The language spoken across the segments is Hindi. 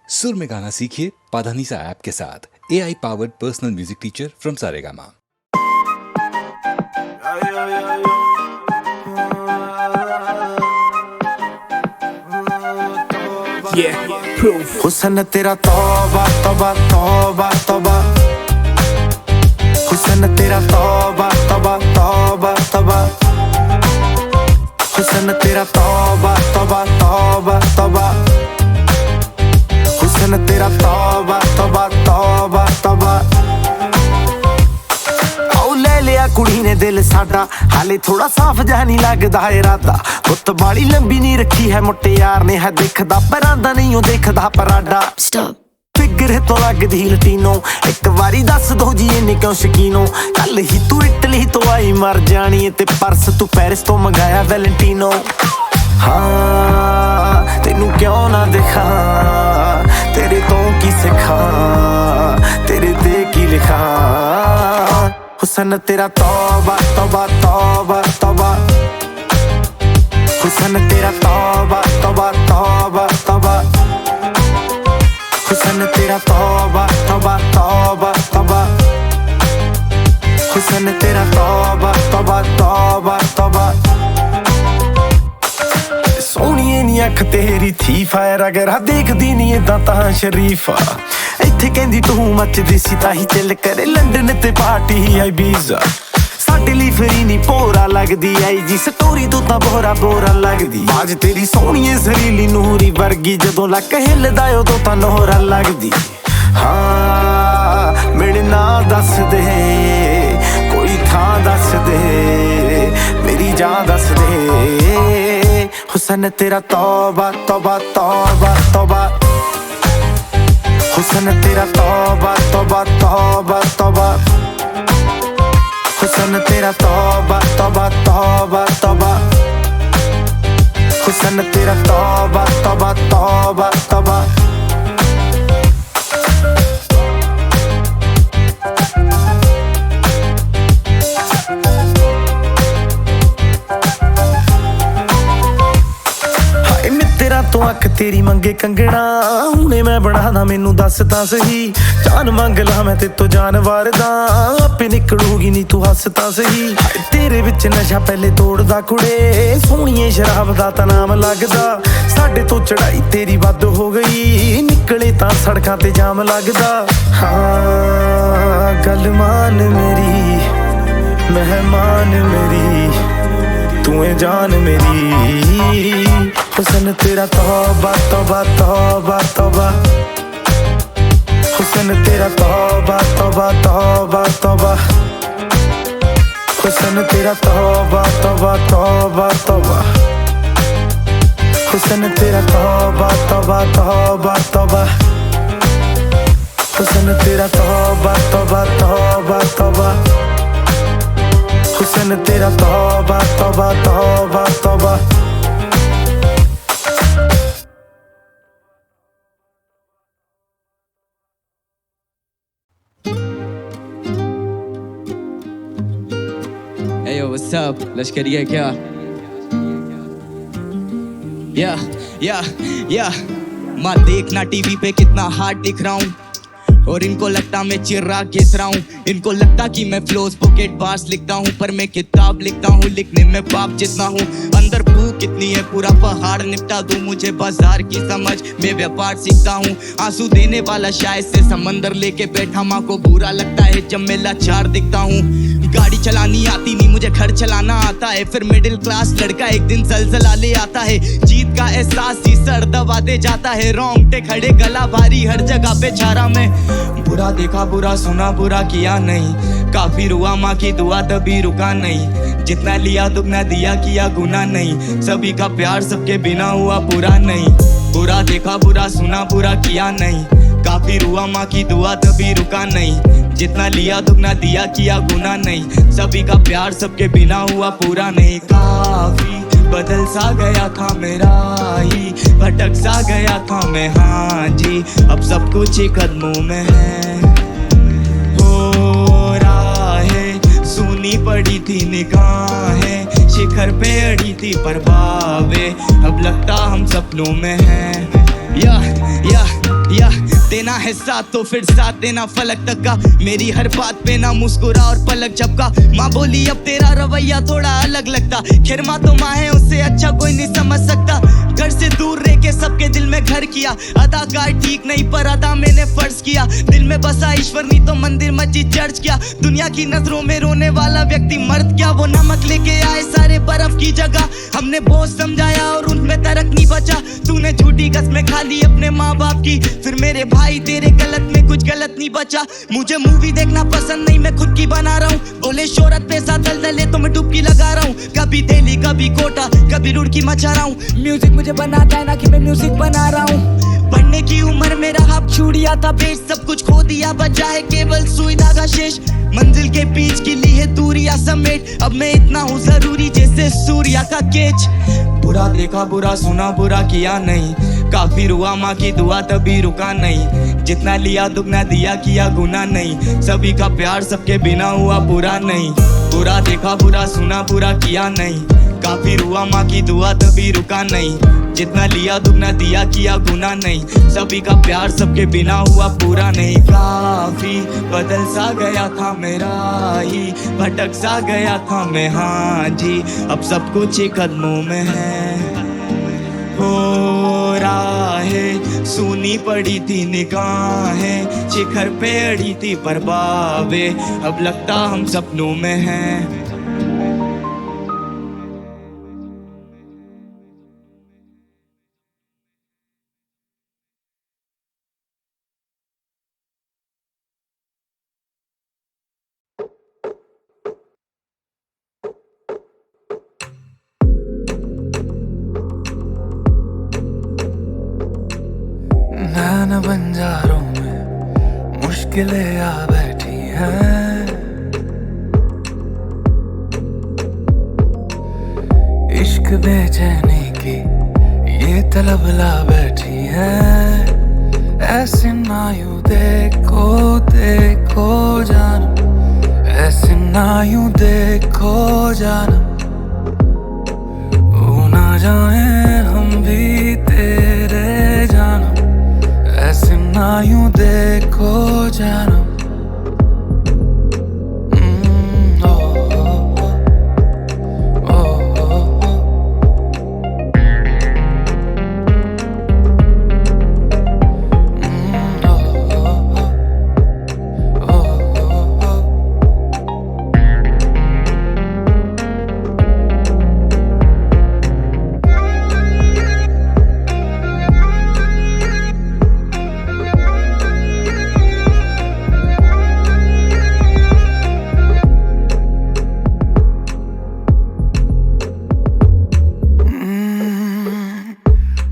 सुर में गाना सीखिए पाधानीसा ऐप के साथ। AI powered personal music teacher from Saregama. हुस्न तेरा तौबा तौबा तौबा तौबा, हुस्न तेरा तौबा तौबा तौबा तौबा, हुस्न तेरा तौबा तौबा तौबा तौबा, हुस्न तेरा तौबा तौबा तौबा तौबा। आओ ले लिया कुड़ी ने दिल साडा, हाले थोड़ा साफ जा नहीं लगदा इरादा। गुत्त बाली लंबी नहीं रखी है मुट्टे यार ने, है दिखदा परांदा नहीं ओ देखदा पराडा। फिगर तो लगदी लटीनो, एक बारी दस दो जी इन्ने क्यों शकीनो। कल ही तू इटली तो आई मर जानी है, ते परस तू पेरिस तो मंगाया वैलेंटिनो। हाँ तेनू क्यों ना दिखा, तेरे तो की सिखा, तेरे ते की लिखा। हुस्न तेरा तौबा तौबा तौबा तौबा, हुस्न तेरा तौबा तौबा तौबा तौबा, हुस्न तेरा तौबा तौबा तौबा तौबा, हुस्न तेरा तौबा तौबा तौबा तौबा। सोहणीए नी अख तेरी थी फायर, अगर देखदी नी इदां तां शरीफा। इत्थे कहंदी तू मचदी सी ताही चिल करे, लंडन ते पार्टी आई बीजा। साडे लई फ्री नी पोरा लगदी आई जी, स्टोरी तो तां बोरा बोरा लगदी। बाज तेरी सोहणीए सरीली नूरी वर्गी, जदों लक हिलदा उदों तां नोहरा लगदी। हाँ मेरे ना दस दे, कोई थां दस दे, मेरी जान दस दे। हुस्न तेरा तौबा तौबा तौबा तौबा, हुस्न तेरा तौबा तौबा तौबा तौबा, हुस्न तेरा तौबा तौबा तौबा तौबा, हुस्न तेरा तौबा तौबा तौबा तौबा। तो अख तेरी मंगे कंगना, हुणे मैं बनादा मैनू दस तां सही। जान मंग ला मैं ते तो जानवर दा, आपे निकलूगी नी तू हस तां सही। तेरे विच नशा पहले तोड़दा कुड़े, सोहणीए शराब दा तां नाम लगदा। साडे तो चढ़ाई तेरी वध हो गई, निकले तां सड़कां ते जाम लगदा। हाँ गल मान मेरी, मेहमान मेरी, तू है जान मेरी। हुस्न तेरा तौबा तौबा तौबा तौबा, हुस्न तेरा तौबा तौबा तौबा तौबा, हुस्न तेरा तौबा तौबा तौबा तौबा, हुस्न तेरा तौबा तौबा तौबा तौबा, हुस्न तेरा तौबा तौबा तौबा तौबा, हुस्न तेरा तौबा तौबा तौबा तौबा। Hey yo, what's up? लश्करिया क्या? माँ देखना टीवी पे कितना हार्ड दिख रहा हूँ, और इनको लगता मैं चिर्राग घिस रहा हूँ। इनको लगता कि मैं फ्लोज पॉकेट बार्स लिखता हूँ, पर मैं किताब लिखता हूँ, लिखने में बाप जितना हूँ। अंदर भूख कितनी है पूरा पहाड़ निपटा दूँ, मुझे बाजार की समझ मैं व्यापार सीखता हूँ। आंसू देने वाला शायद से समंदर लेके बैठा, माँ को बुरा लगता है जब मैं लाचार दिखता हूँ। गाड़ी चलानी आती नहीं मुझे, घर चलाना आता है, फिर मिडिल क्लास लड़का एक दिन जलजला ले आता है। जीत का एहसास ही सर दबा दे जाता है, रोंगटे खड़े गला भारी हर जगह पे छारा में। बुरा देखा बुरा सुना बुरा किया नहीं, काफी रुआ माँ की दुआ तभी रुका नहीं। जितना लिया दुगना दिया किया गुना नहीं, सभी का प्यार सबके बिना हुआ पूरा नहीं। बुरा देखा बुरा सुना बुरा किया नहीं, काफी रुआ माँ की दुआ तभी रुका नहीं। जितना लिया दुगना दिया किया गुना नहीं, सभी का प्यार सबके बिना हुआ पूरा नहीं। काफी बदल सा गया था मेरा ही, भटक सा गया था मैं, हाँ जी अब सब कुछ ही कदमों में है। हो राहें सुनी पड़ी थी निगाहें, शिखर पे अड़ी थी परवावे, अब लगता हम सपनों में हैं। या है साथ तो फिर साथ देना फलक तक का। मेरी हर बात पे ना मुस्कुरा और पलक झपका। माँ बोली अब तेरा रवैया थोड़ा अलग लगता। खैर माँ तो माँ है, उससे अच्छा कोई नहीं समझ सकता। घर से दूर रह के सबके दिल में घर किया। अदाकार ठीक नहीं पर अदा मैंने फर्ज किया। दिल में बसा ईश्वर नहीं तो मंदिर मस्जिद चर्च किया। दुनिया की नजरों में रोने वाला व्यक्ति मर्द क्या। वो नमक लेके आए सारे बर्फ की जगह। हमने बोझ समझाया और उनमें तरक नहीं बचा। तूने झूठी कसमें खा ली अपने माँ बाप की। फिर मेरे भाई तेरे गलत में कुछ गलत नहीं बचा। मुझे मूवी देखना पसंद नहीं, मैं खुद की बना रहा हूँ। बोले शोहरत पैसा दलदले तो मैं डुबकी लगा रहा हूँ। कभी दिल्ली कभी कोटा कभी रुड़की मचा रहा हूँ। म्यूजिक मुझे बनाता है ना कि मैं म्यूजिक बना रहा हूँ। पढ़ने की उम्र में रहा छूड़िया था पेश। सब कुछ खो दिया बचा है केवल सुई धागा शेष। मंजिल के बीच की ली है दूरिया समेट। अब मैं इतना हूँ जरूरी जैसे सूर्या का केच। बुरा देखा बुरा सुना बुरा किया नहीं। काफी रुआ माँ की दुआ तभी रुका नहीं। जितना लिया दुगना दिया किया गुना नहीं। सभी का प्यार सबके बिना हुआ पूरा नहीं। बुरा देखा बुरा सुना बुरा किया नहीं। काफी रुआ माँ की दुआ तभी रुका नहीं। जितना लिया दुगना दिया किया गुना नहीं। सभी का प्यार सबके बिना हुआ पूरा नहीं। काफी बदल सा गया था मेरा ही, भटक सा गया था मैं, हाँ जी। अब सब कुछ ही कदमों में है। हो राहें सुनी पड़ी थी निगाहें, शिखर पे अड़ी थी पर बावे। अब लगता हम सपनों में हैं। नैन बंजारों में मुश्किलें आ बैठी हैं। इश्क बेचैनी की ये तलब ला बैठी है। ऐसे ना यूं देखो देखो जानम, ऐसे ना यूं देखो जानम। वो ना जाए हम भी तेरे जानम, ऐसे ना यूं देखो जानम।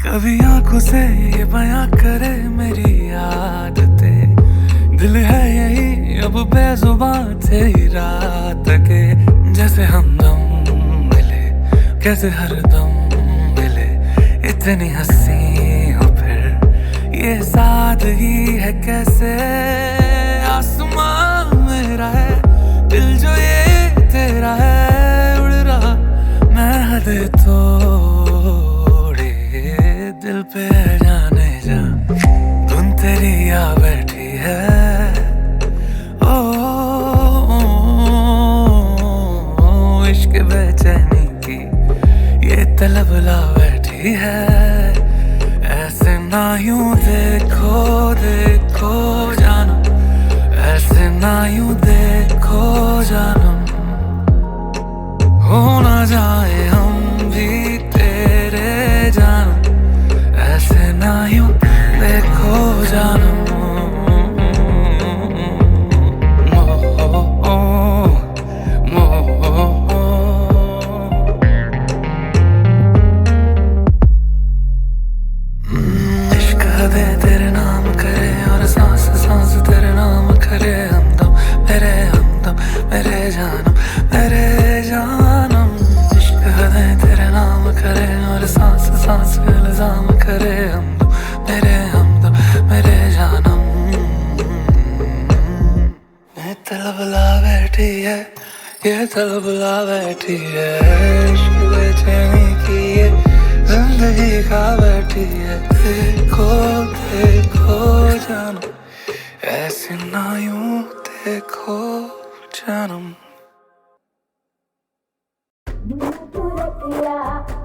कभी आंखों से ये बयां करे मेरी आदतें। दिल है यही अब बेजुबान तेरी रात के। जैसे हमदम मिले कैसे हरदम मिले, इतनी हंसी हो फिर ये सादगी है कैसे। आसमां मेरा है दिल जो ये तेरा है। उड़ रहा मैं हद तोड़े दिल पे जाने जा। धुन तेरी आ बैठी है। ओ, इश्क बेचैनी की ये तलब ला बैठी है। ऐसे ना यूं देखो देखो जानम, ऐसे ना यूं देखो जानम। हो ना जाए हम भी तेरे जानम, ऐसे ना यूं देखो जानम। इश्क दे तेरे नाम करे और सांस सांस तेरे नाम करे। हमदम मेरे जानम मेरे जानम। इश्क दे तेरे नाम करे और सांस सांस इल्जाम करे। हमदम मेरे जानम। ये तलब ला बैठी है, ये तलब ला बैठी है। इश्क बेचैनी की ये जिंदगी खा बैठी है। देखो देखो जानम। जिन्ना यूं देखो जन्म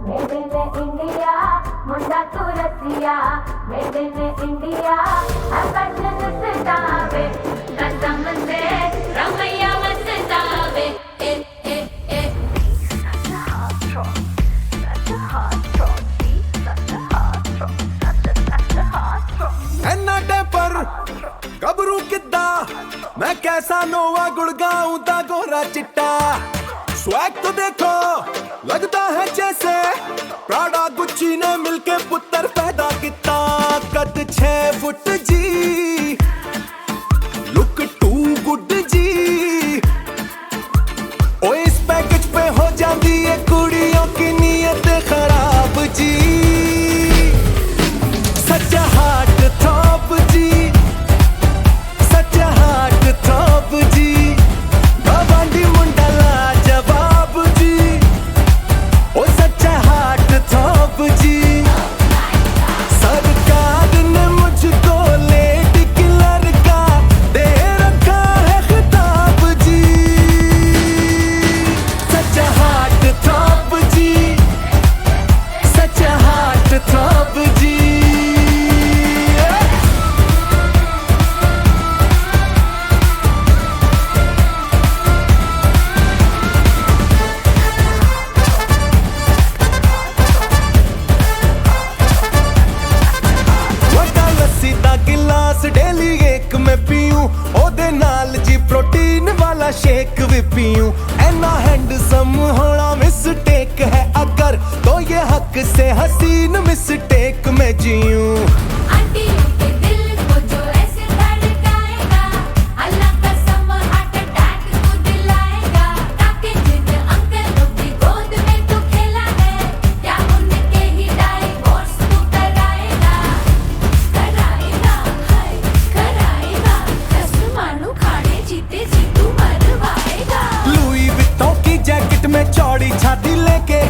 मेड इन इंडिया मुंडा तू रसिया मेड इन इंडिया फैशन सतावे कसम से रमैया मस्तावे ਐਨਾ ਟੈਪਰ ਗੱਭਰੂ ਕਿੱਦਾਂ मैं कैसा नोवा गुड़गांव दा गोरा चिट्टा स्वैग तो देखो लगता है जैसे प्राडा गुच्ची ने मिलके पुत्र पैदा किता कद 6 फुट जी लुक टू गुड जी ओ इस पैकेज पे हो जाती है कुड़ियों की नीयत खराब जी सच्चा हार्ट थॉप जी थॉप जी बाबांडी मुंडा लाजवाब जी ओ सच्चा हार्ट थॉप जी सरकार ने मुझको लेडी किलर का दे रखा है खिताब जी सच्चा हार्ट थॉप जी सच्चा हार्ट थॉप जी डेली एक मैं पीऊं ओदे नाल जी प्रोटीन वाला शेक भी पीऊं ऐना हैंडसम होना मिस्टेक है अगर तो ये हक से हसीन मिस्टेक में जीऊं आंटी के दिल को जो ऐसे धड़काएगा अल्लाह कसम हार्ट अटैक को दिलाएगा ताकि जिन अंकलों की गोद में तू खेला है क्या उनके ही डाइवोर्स तू कराएगा हाय कराएगा कसम मानू खाने जीते जी तू मरवाएगा लुई वित्तों की जैकेट में चौड़ी छाती लेके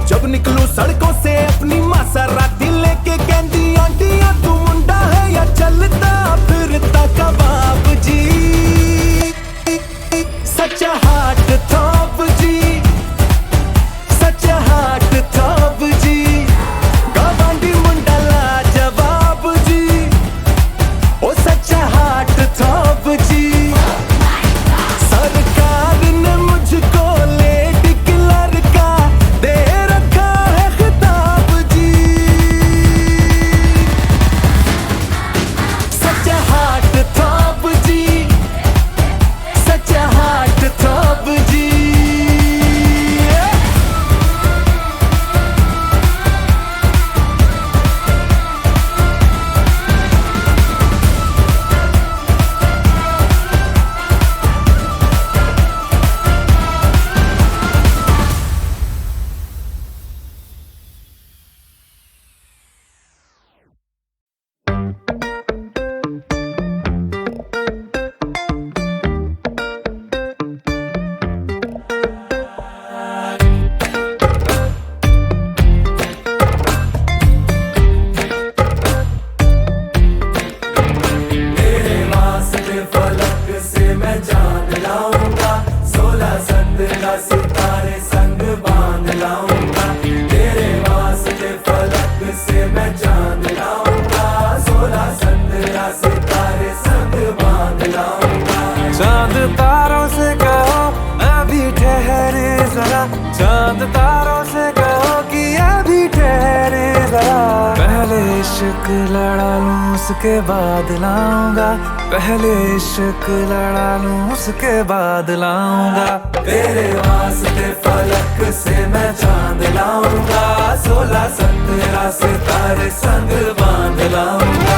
जब निकलूं सड़कों से अपनी मासराती लेके कहती आंटियां तू मुंडा है या चलता फिरता कबाब जी सच्चा हार्ट थॉप जी सच्चा हार्ट थॉप जी गवांडी मुंडा लाजवाब जी ओ सच्चा हार्ट थॉप जी सरकार ने मुझको लेडी किलर का दे रखा है खिताब जी सच्चा हार्ट थॉप जी सच्चा हार्ट थॉप जी चांद तारों से कहो अभी ठहरे जरा चांद तारों से कहो कि अभी ठहरे जरा पहले इश्क लड़ा लूं उसके बाद लाऊंगा पहले इश्क लड़ा लूं उसके बाद लाऊंगा तेरे वास्ते फलक से मैं चांद लाऊंगा 16-17 सितारे संग बांध लाऊंगा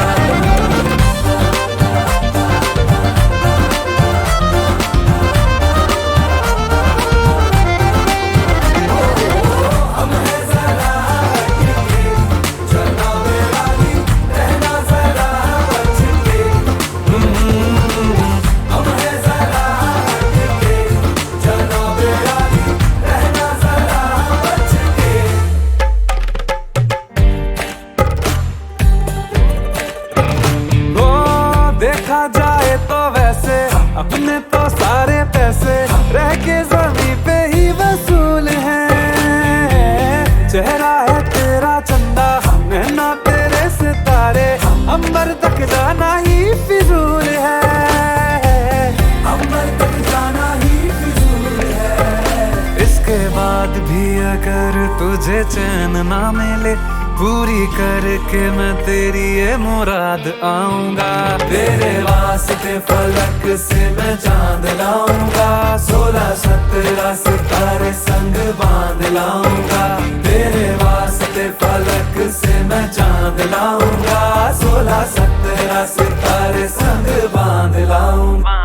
देखा जाए जाए तो वैसे अपने तो सारे पैसे रह के जमीन पे ही वसूल है। चेहरा है तेरा चंदा, नैना तेरे सितारे, अंबर तक जाना ही फिजूल है। अंबर तक जाना ही फिजूल है। इसके बाद भी अगर तुझे चैन ना मिले, पूरी करके मैं तेरी ये मुराद आऊंगा। तेरे वास्ते फलक से मैं चांद लाऊंगा, 16-17 सितारे संग बांध लाऊंगा। तेरे वास्ते फलक से मैं चांद लाऊंगा, 16-17 सितारे संग बांध लाऊंगा।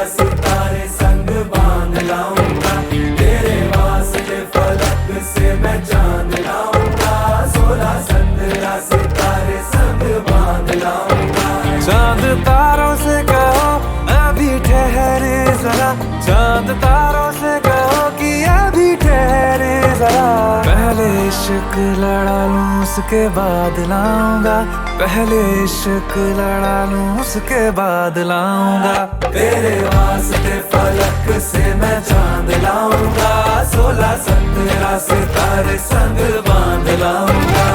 सितारे संग बांध लाऊंगा। तेरे वास्ते फलक से मैं चांद लाऊंगा, 16-17 सितारे संग बांध लाऊंगा। चांद तारों से कहो अभी ठहरे जरा, चांद तारों से कहो कि अभी ठहरे जरा। पहले इश्क लड़ा लूं उसके बाद लाऊंगा, पहले इश्क लड़ा लूं उसके बाद लाऊंगा। तेरे वास्ते फलक से मैं चांद लाऊंगा, 16-17 सितारे संग बांध लाऊंगा।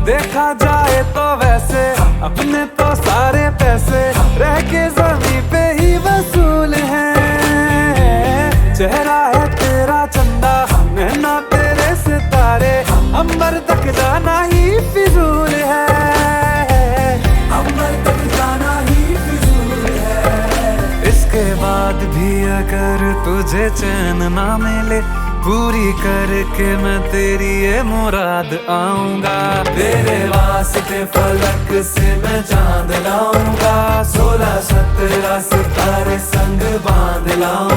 देखा जाए तो वैसे अपने तो सारे पैसे रह के जमीन पे ही वसूल है। चेहरा है तेरा चंदा, नैना तेरे सितारे, अंबर तक जाना ही फिजूल है। अंबर तक जाना ही फिजूल है। इसके बाद भी अगर तुझे चैन ना मिले, पूरी करके मैं तेरी ये मुराद आऊंगा। तेरे वास्ते फलक से मैं चांद लाऊंगा, 16-17 सितारे संग बांध लाऊंगा।